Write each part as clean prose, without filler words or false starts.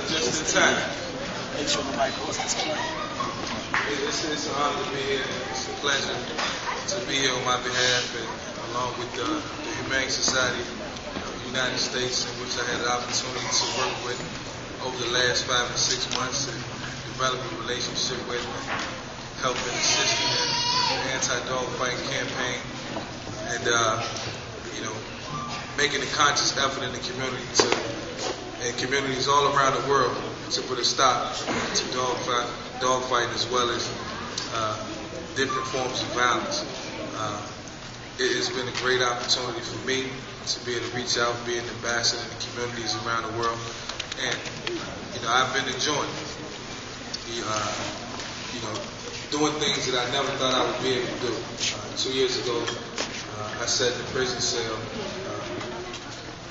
up just in time. Make sure the mic goes this way. It's an honor to be here. It's a pleasure to be here on my behalf and along with the Humane Society of the United States, in which I had the opportunity to work with over the last 5 and 6 months and develop a relationship with, help and assist in the anti-dog fighting campaign, and making a conscious effort in the community and communities all around the world to put a stop to dog fighting as well as different forms of violence. It has been a great opportunity for me to be able to reach out, be an ambassador in the communities around the world, and I've been enjoying doing things that I never thought I would be able to do. 2 years ago, I sat in a prison cell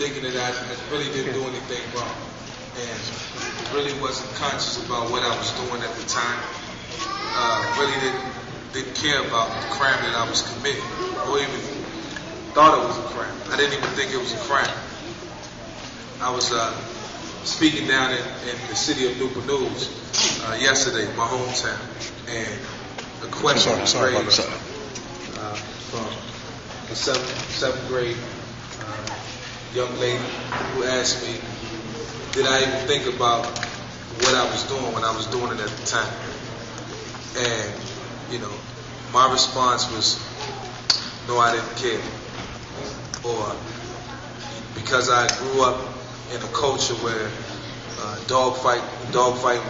thinking that I really didn't do anything wrong, and really wasn't conscious about what I was doing at the time. Really didn't care about the crime that I was committing, or even thought it was a crime. I didn't even think it was a crime. I was speaking down in the city of Newport News yesterday, my hometown, and a question was raised from a seventh grade young lady who asked me, did I even think about what I was doing when I was doing it at the time? And, my response was, no, I didn't care. Or because I grew up in a culture where dog fight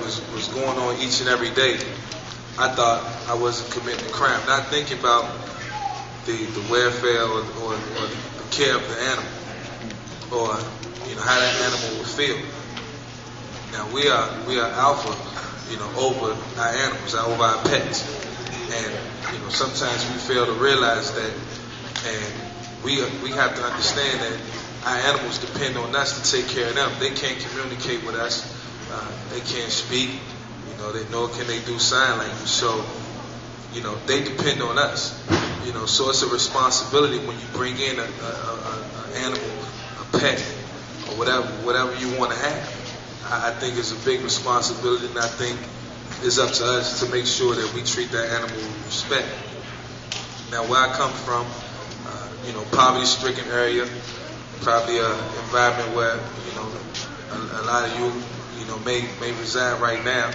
was going on each and every day, I thought I wasn't committing a crime, not thinking about the welfare or the care of the animal, or how that animal would feel. Now we are alpha, over our animals, over our pets, and sometimes we fail to realize that, and we have to understand that our animals depend on us to take care of them. They can't communicate with us. They can't speak. Nor can they do sign language. So, they depend on us. So it's a responsibility when you bring in an animal, a pet, or whatever you want to have. I think it's a big responsibility, and I think it's up to us to make sure that we treat that animal with respect. Now, where I come from, poverty-stricken area, probably an environment where a lot of you may reside right now,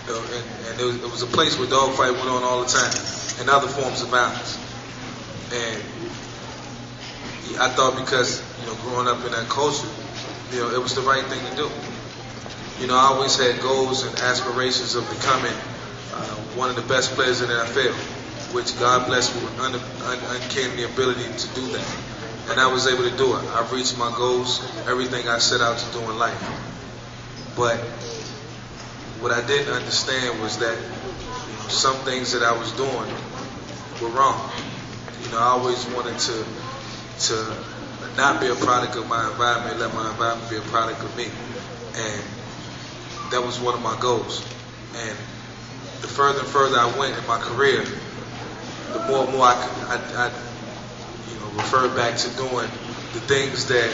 and it was a place where dog fight went on all the time, and other forms of violence. And I thought because growing up in that culture, it was the right thing to do. I always had goals and aspirations of becoming one of the best players in the NFL, which God blessed me with uncanny ability to do that. And I was able to do it. I've reached my goals, everything I set out to do in life. But what I didn't understand was that some things that I was doing were wrong. I always wanted to not be a product of my environment, let my environment be a product of me. And that was one of my goals. And the further and further I went in my career, the more and more I referred back to doing the things that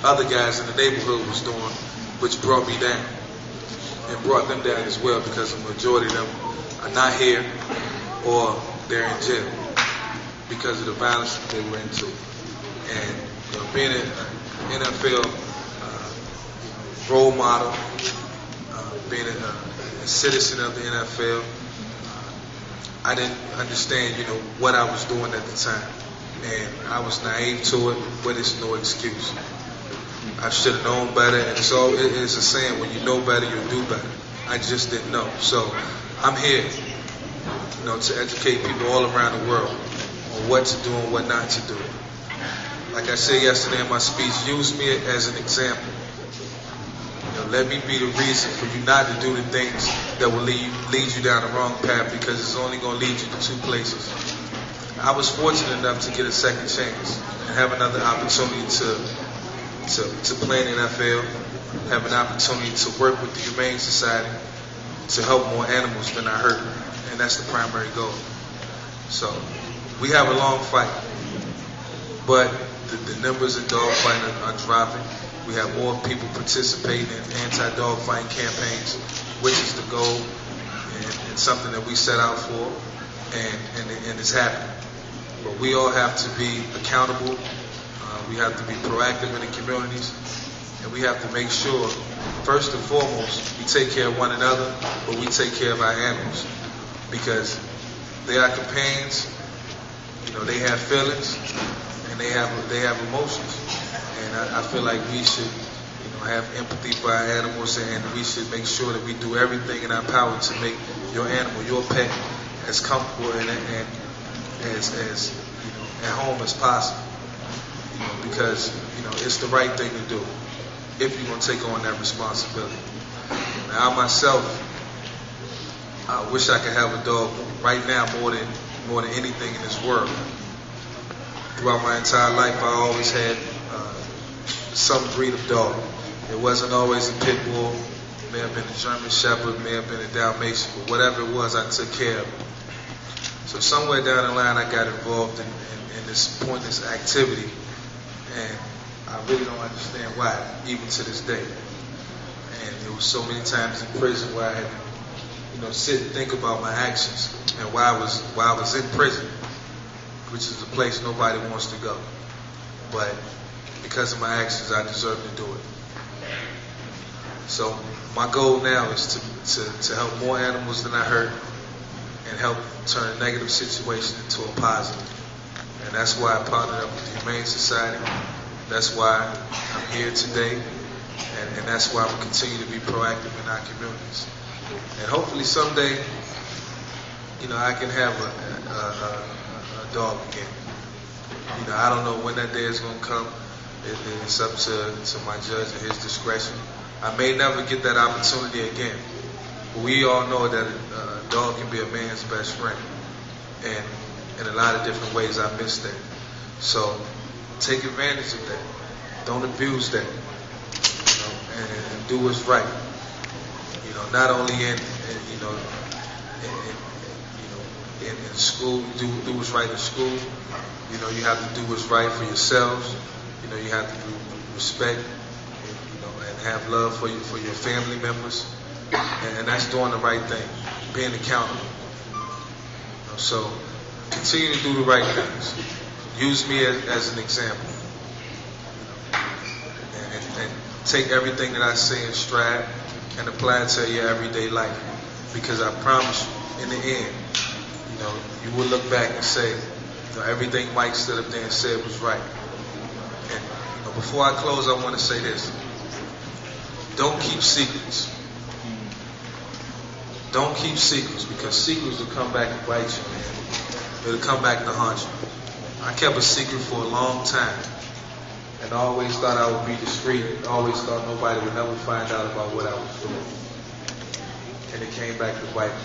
other guys in the neighborhood was doing, which brought me down and brought them down as well, because the majority of them are not here or they're in jail because of the violence that they were into. And being an NFL role model, being a citizen of the NFL, I didn't understand, what I was doing at the time. And I was naive to it, but it's no excuse. I should have known better, and so it is a saying, when you know better, you'll do better. I just didn't know. So I'm here, to educate people all around the world on what to do and what not to do. Like I said yesterday in my speech, use me as an example. Let me be the reason for you not to do the things that will lead you down the wrong path, because it's only going to lead you to two places. I was fortunate enough to get a second chance and have another opportunity to play in the NFL, have an opportunity to work with the Humane Society to help more animals than I hurt, and that's the primary goal. So we have a long fight, but the numbers in dog fighting are dropping. We have more people participating in anti-dog fighting campaigns, which is the goal and something that we set out for, and it's happening. But we all have to be accountable. We have to be proactive in the communities, and we have to make sure, first and foremost, we take care of one another, but we take care of our animals, because they are companions. You know, they have feelings and they have emotions, and I feel like we should, you know, have empathy for our animals, and we should make sure that we do everything in our power to make your animal, your pet, as comfortable and as you know, at home as possible. You know, because you know it's the right thing to do if you're gonna take on that responsibility. Now, I myself, I wish I could have a dog right now more than anything in this world. Throughout my entire life, I always had some breed of dog. It wasn't always a pit bull. It may have been a German Shepherd, may have been a Dalmatian, but whatever it was, I took care of it. So somewhere down the line, I got involved in this pointless activity, and I really don't understand why, even to this day. And there was so many times in prison where I had to, you know, sit and think about my actions and why I was in prison, which is a place nobody wants to go. But because of my actions, I deserve to do it. So my goal now is to help more animals than I hurt, and help turn a negative situation into a positive. And that's why I partnered up with the Humane Society. That's why I'm here today, and that's why I'm continue to be proactive in our communities. And hopefully someday, you know, I can have a dog again. You know, I don't know when that day is going to come. It's up to my judge and his discretion. I may never get that opportunity again. But we all know that a dog can be a man's best friend. And in a lot of different ways, I miss that. So take advantage of that. Don't abuse that. You know, and do what's right. You know, not only in school, do what's right in school. You know, you have to do what's right for yourselves. You know, you have to respect, you know, and have love for your family members, and that's doing the right thing, being accountable. You know, so continue to do the right things. Use me as an example, and take everything that I say in stride and apply it to your everyday life. Because I promise you, in the end, you know, you will look back and say, you know, everything Mike stood up there and said was right. And you know, before I close, I want to say this: don't keep secrets. Don't keep secrets, because secrets will come back and bite you, man. It'll come back to haunt you. I kept a secret for a long time, and I always thought I would be discreet. I always thought nobody would never find out about what I was doing. And it came back to bite me.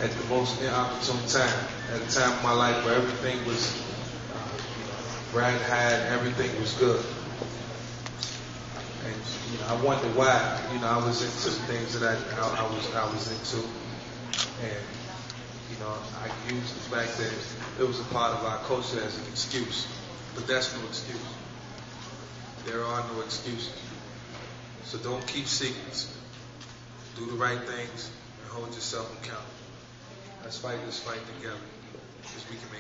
At the most inopportune time, at a time of my life where everything was bright high and everything was good. And you know, I wonder why. You know, I was into the things that I was into, and you know, I used the fact that it was a part of our culture as an excuse. But that's no excuse. There are no excuses. So don't keep secrets. Do the right things and hold yourself accountable. Let's fight this fight together, because we can make